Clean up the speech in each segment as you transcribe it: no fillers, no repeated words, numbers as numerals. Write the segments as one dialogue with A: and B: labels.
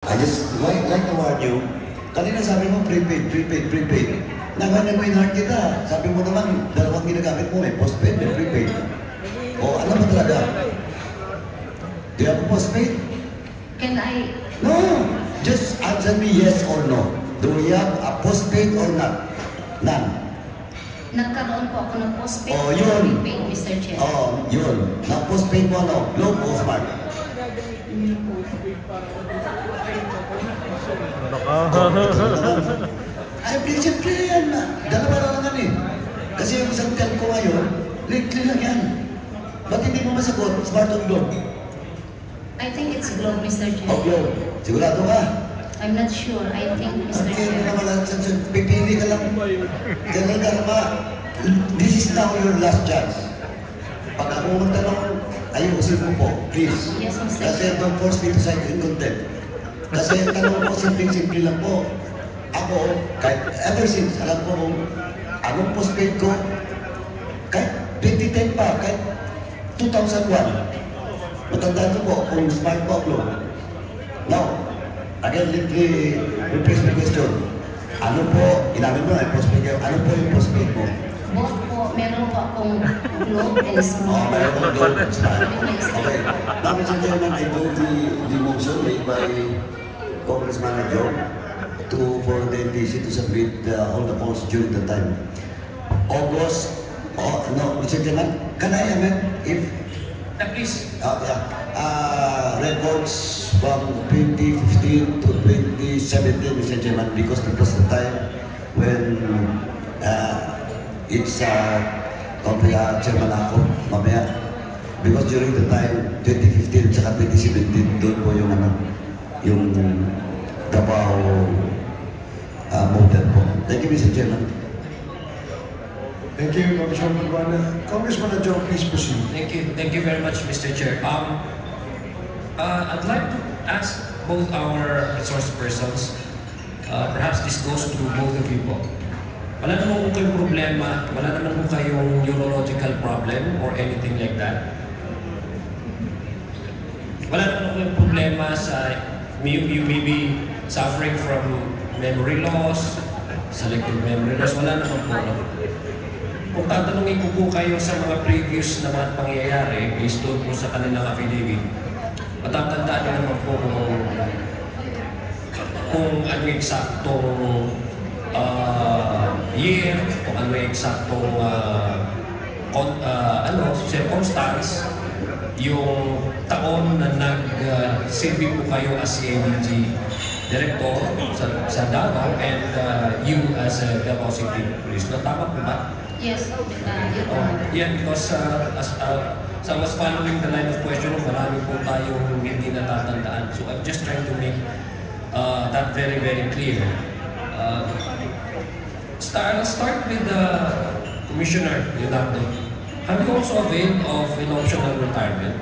A: I just like to warn you, kanina sabi mo prepaid, prepaid, prepaid. Nanganyan mo in-heart kita. Sabi mo naman, dalawang ginagamit mo, may postpaid, may prepaid. O, ano ba talaga? Do you have a postpaid?
B: Can I?
A: No! Just answer me yes or no. Do you have a postpaid or not? None.
B: Nagkaroon po ako ng postpaid
A: Oh, yun.
B: prepaid, Mr. Chair.
A: Oh, yun. Na-postpaid mo ano? Globe o smart? Siyempre yan na. Dalawa lang naman eh. Kasi yung isang tel ko ngayon, lately lang yan. Ba't hindi mo masagot? Smart on Globe?
B: I think it's Globe, Mr. Chair.
A: Oh, Globe. Sigurado ka?
B: I'm not sure. I think, Mr.
A: Okay,
B: Chair.
A: naman lang. Pipili ka lang. General Garma, this is now your last chance. Pag ako magtanong, ayusin mo po, please.
B: Yes, Mr.
A: Kasi
B: Chair.
A: don't force me to sign in contempt. Kasi ang tanong ko, simple-simple lang po. Ako, kahit ever since, alam ko kung anong postpaid ko, kahit 2010 pa, kahit 2001, matandaan ko po kung smart po ako. Now, again, let me rephrase my question. Ano po, inamin mo na, postpaid kayo, ano po yung postpaid mo?
B: Both po, meron po akong Globe and
A: Oh,
B: Smart.
A: mayroon kang gold and smart. Okay. Now, Mr. Chairman, I told the motion made by Congressman Joe for the NTC to submit all the polls during the time. August, no, Mr. Chairman, can I amend if,
C: Please.
A: records from 2015 to 2017, Mr. Chairman, because that was the time when it's Chairman ako, mamaya. Because during the time, 2015 at 2017, doon po yung yung Davao model po. Thank you, Mr. Chairman.
D: Thank you, Congressman Buana. Congressman Adjo, please proceed.
C: Thank you very much, Mr. Chair. I'd like to ask both our resource persons, perhaps this goes to both of you po. Wala naman po kayong problema, wala naman po kayong neurological problem or anything like that. Wala naman po kayong problema sa, you may be suffering from memory loss, selective memory loss, wala naman po. No? Kung tatanungin ko po kayo sa mga previous na mga pangyayari, based doon po sa kanilang affidavit, matatandaan niyo naman po kung ano yung eksaktong year, kung ano yung eksaktong circumstance, yung taon na nag-silbi po kayo as CNDG Director sa Davao and you as a Davao City Police. No, tama po ba?
B: Yes,
C: Yeah, because as I was following the line of questioning, marami po tayong hindi natatandaan. So I'm just trying to make that very, very clear. I'll start with the Commissioner Leonardo. Have you also availed of an optional retirement?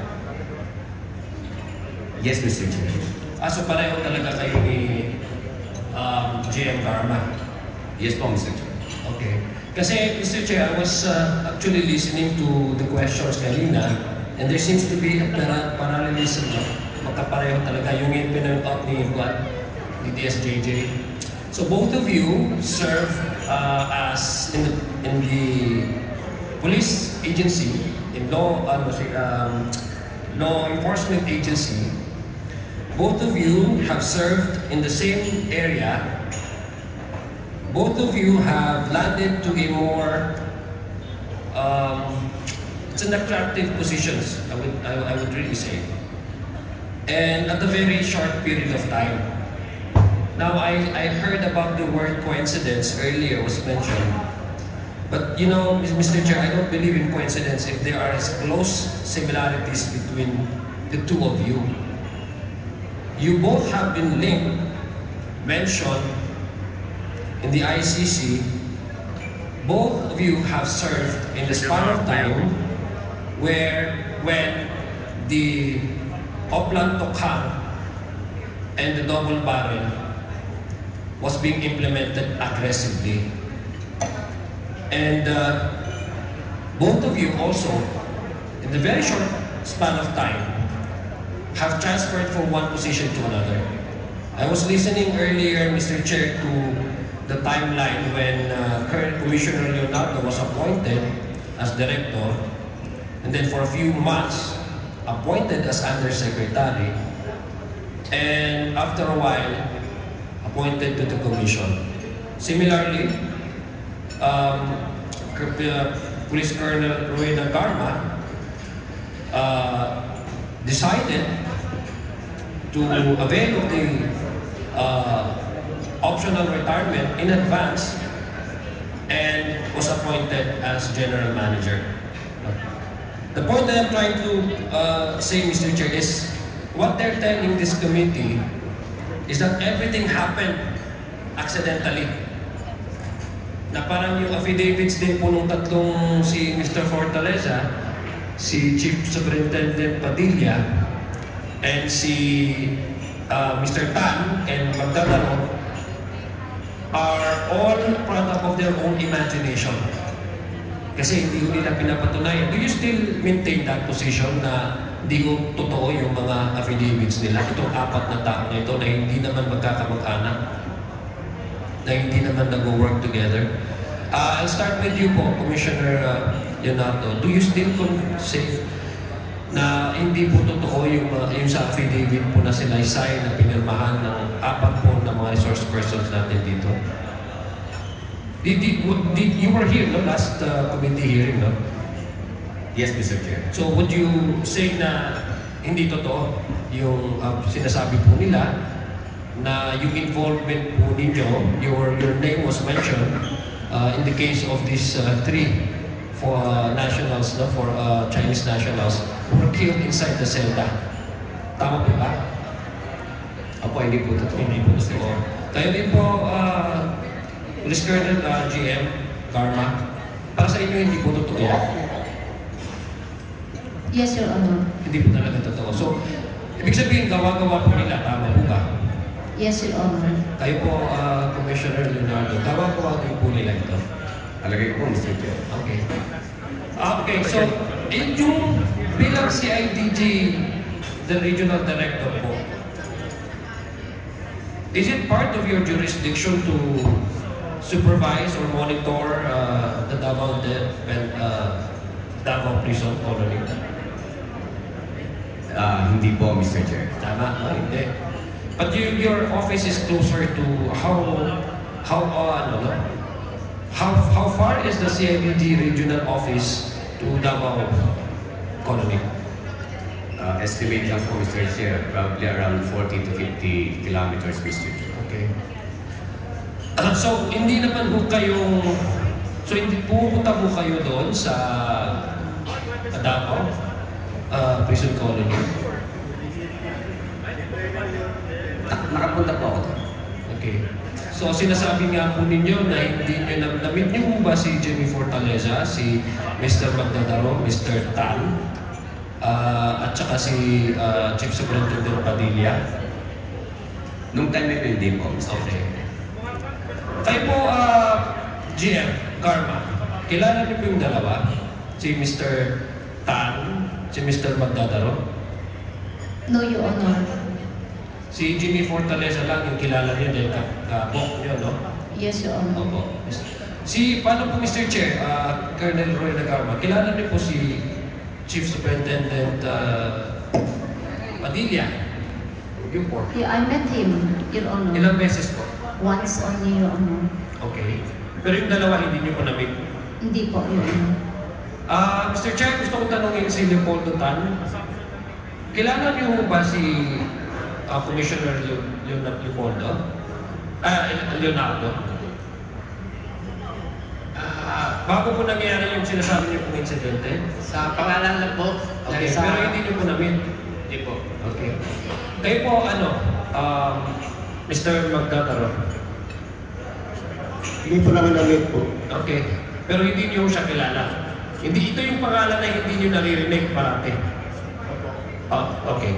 E: Yes, Mr. Chair.
C: So pareho talaga kayo ni JM Garma?
E: Yes po, Mr. Chair.
C: Okay. Kasi, Mr. Chair, I was actually listening to the questions kanina and there seems to be a parallelism. Magkapareho talaga yung pinag out ni DSJJ. So both of you serve as in the police agency, in law enforcement agency. Both of you have served in the same area. Both of you have landed to a more, it's an attractive positions, I would really say. And at a very short period of time. Now, I heard about the word coincidence earlier was mentioned. But you know, Mr. Chair, I don't believe in coincidence if there are close similarities between the two of you. You both have been linked, mentioned, in the ICC. Both of you have served in the span of time when the Oplan Tokhang and the double barrel was being implemented aggressively. And both of you also, in the very short span of time, have transferred from one position to another. I was listening earlier, Mr. Chair, to the timeline when current Commissioner Leonardo was appointed as director, and then for a few months appointed as undersecretary, and after a while appointed to the commission. Similarly, Police Colonel Rowena Garma decided to avail of the optional retirement in advance and was appointed as general manager. The point that I'm trying to say, Mr. Chair, is what they're telling this committee is that everything happened accidentally. Na parang yung affidavits din po nung tatlong si Mr. Fortaleza, si Chief Superintendent Padilla, and si Mr. Tan and Magdadaro are all product of their own imagination. Kasi hindi ko nila pinapatunayan. Do you still maintain that position na hindi ko totoo yung mga affidavits nila? Itong apat na tao na ito na hindi naman magkakamag-anak, na hindi naman nag-work together. I'll start with you po, Commissioner Leonardo. Do you still say na hindi po totoo yung sa affidavit po na sila sign na pinirmahan ng apat po na mga resource persons natin dito? You were here, no? Last committee hearing, no?
E: Yes, Mr. Chair.
C: So would you say na hindi totoo yung sinasabi po nila na yung involvement po ninyo, your name was mentioned in the case of these three for nationals, no? For Chinese nationals who were killed inside the Zelda. Tama po ba?
E: Opo, hindi po totoo.
C: Hindi po totoo. Kayo din po, Police Colonel GM Garma, para sa inyo hindi po totoo yan?
B: Yes, Your Honor.
C: Hindi po talaga totoo. So, ibig sabihin, gawa-gawa po nila, tama po ba?
B: Yes, Your Honor.
C: Kayo po, Commissioner Leonardo, gawa-gawa din po nila ito?
E: Alagay ko, Mr. Chair.
C: Okay. Okay, so, yung bilang CIDG, the regional director po, is it part of your jurisdiction to supervise or monitor the Davao Prison Colony?
E: Hindi po, Mr. Chair.
C: Tama? No, hindi. But your office is closer to how far is the CIDG regional office to Davao Colony?
E: Estimate lang po, Mr. Chair, probably around 40 to 50 kilometers, Mr. Chair.
C: Okay. So, hindi naman po kayong... So, hindi pupunta po kayo doon sa Davao Prison Colony?
E: Nakapunta po ako doon.
C: Okay. So, sinasabi nga po ninyo na hindi nyo na-meet nyo po ba si Jimmy Fortaleza, si Mr. Magdadaro, Mr. Tan, at saka si Chief Superintendent Padilla?
E: Nung time na hindi po, Mr.
C: Okay.
E: Chair.
C: Kayo po, GM, Garma, kilala niyo po yung dalawa? Si Mr. Tan, si Mr. Magdadaro?
B: No, Your Honor.
C: Si Jimmy Fortaleza lang yung kilala niyo dahil kabok niyo, no?
B: Yes, Your Honor.
C: Opo. Paano po, Mr. Chair, Colonel Roy Nagarma, kilala niyo po si Chief Superintendent Padilla? Yung po.
B: Yeah, I met him, Your Honor.
C: Ilang beses po?
B: Once only, Your Honor.
C: Okay. Pero yung dalawa, hindi niyo po na-meet?
B: Hindi po, Your Honor.
C: Mr. Chair, gusto kong tanongin si Leopoldo Tan. Kilala niyo ba si Commissioner Leopoldo? Leonardo? Bago po nangyari yung sinasabi niyo pong insidente?
F: Sa pangalan lang po.
C: Okay,
F: Sa...
C: pero hindi niyo po na-meet?
F: Hindi po.
C: Okay. Kayo po, Mr. Magdadaro?
D: Hindi po namin na-meet po.
C: Okay. Pero hindi niyo siya kilala? Hindi, ito yung pangalan na hindi niyo naririnig parati? Okay.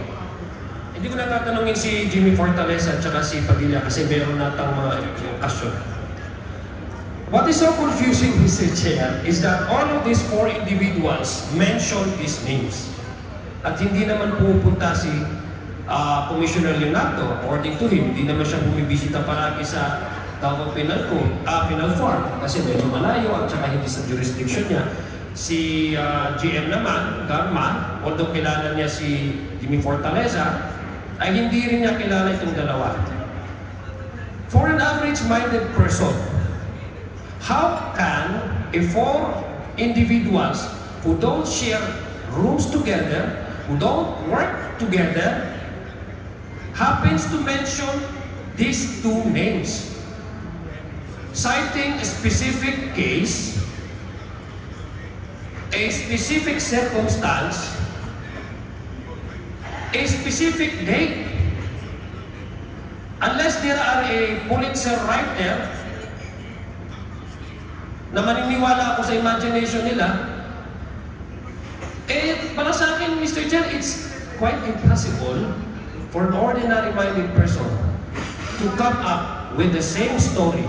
C: Hindi ko natatanungin si Jimmy Fortaleza at saka si Padilla kasi meron natang mga kasyon. What is so confusing, Mr. Chair, is that all of these four individuals mention these names. At hindi naman pupunta si Commissioner Leonardo, according to him, hindi naman siya bumibisita palagi sa Davao Penal Farm kasi medyo malayo at saka hindi sa jurisdiction niya. Si GM naman, Garma, although kilala niya si Jimmy Fortaleza, ay hindi rin niya kilala itong dalawa. For an average-minded person, how can four individuals who don't share rooms together, who don't work together, happens to mention these two names, citing a specific case, a specific circumstance, a specific date. Unless there are a Pulitzer writer na maniniwala ako sa imagination nila, para sa akin, Mr. Chair, it's quite impossible for an ordinary-minded person to come up with the same story.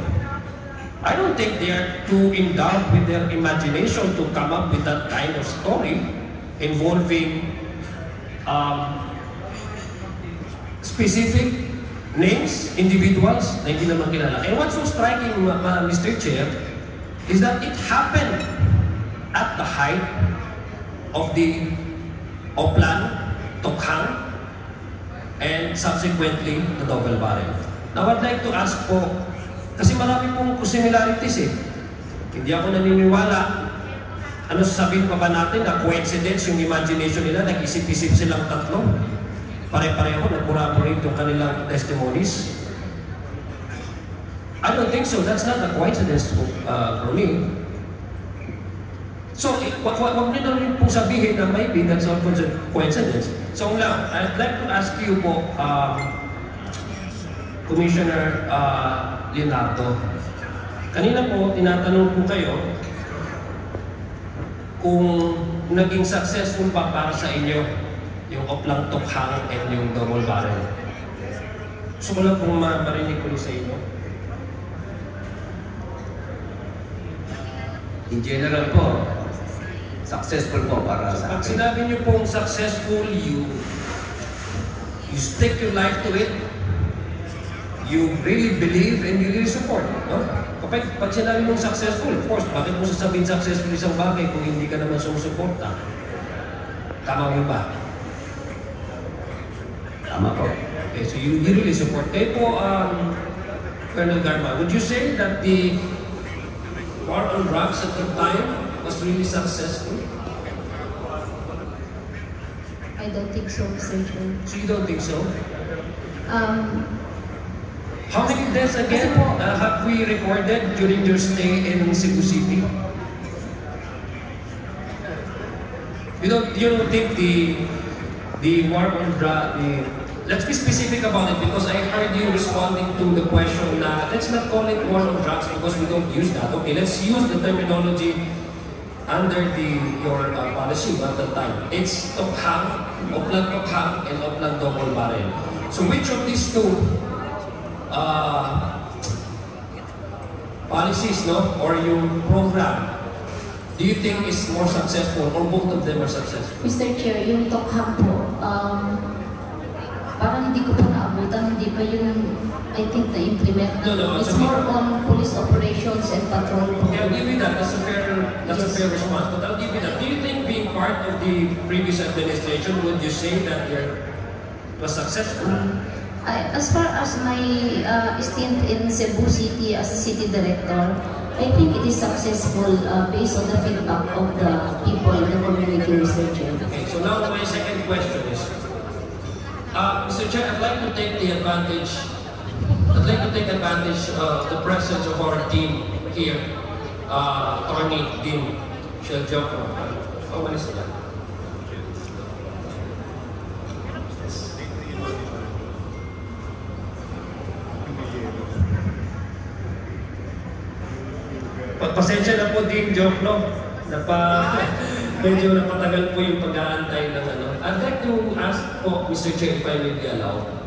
C: I don't think they are too endowed with their imagination to come up with that kind of story involving specific names, individuals na hindi naman kilala. And what's so striking, Mr. Chair, is that it happened at the height of the Oplan, Tokhang, and subsequently the double barrel. Now I'd like to ask po, kasi marami pong similarities eh. Hindi ako naniniwala. Ano sasabihin pa ba natin na coincidence yung imagination nila, nag-isip-isip silang tatlo? Pare-pareho, nag-corroborate yung kanilang testimonies. I don't think so. That's not a coincidence for me. So, wag niyo na rin pong sabihin na maybe that's not coincidence. So now, I'd like to ask you po, Commissioner Leonardo, kanina po, tinatanong po kayo kung naging successful ba para sa inyo yung Oplang Tokhang and yung double barrel. Gusto ko lang pong marinig ko sa inyo.
E: In general po, successful po para sa
C: Pag
E: akin.
C: sinabi niyo pong successful, you stick your life to it, you really believe and you really support. No? Pag sinabi mong successful, of course, bakit mo sasabihin successful isang bagay kung hindi ka naman sumusuporta? Tama mo ba?
E: Tama po.
C: Okay, so you really support. Kayo po, Colonel Garma, would you say that the war on drugs at the time was really successful?
B: I don't think so, Mr. Chair.
C: So you don't think so? How many deaths again have we recorded during your stay in Cebu City? You don't think the war on drugs, let's be specific about it because I heard you responding to the question na let's not call it war on drugs because we don't use that. Okay, let's use the terminology under your policy at the time. It's Tokhang, Oplang Tokhang, and Oplang double barrel. So which of these two policies, no, or your program, do you think is more successful or both of them are successful?
B: Mr. Chair, yung Tokhang po, parang hindi ko pa naabutan, hindi pa yung, I think, na-implement.
C: No,
B: It's more on police operations and patrol.
C: Okay, I'll give you that. That's a fair response. But I'll give you that. Do you think being part of the previous administration, would you say that it was successful?
B: As far as my stint in Cebu City as a city director, I think it is successful based on the feedback of the people in the community, Mr. Chair.
C: Okay, so now my second question is, Mr. Chair, I'd like to take advantage of the presence of our team here, Attorney Dean Sheljoko. Oh, what is that? Pasensya na po din, joke, no? Medyo napatagal po yung pag-aantay ng ano. I'd like to ask po, Mr. Chair, if I may be allowed.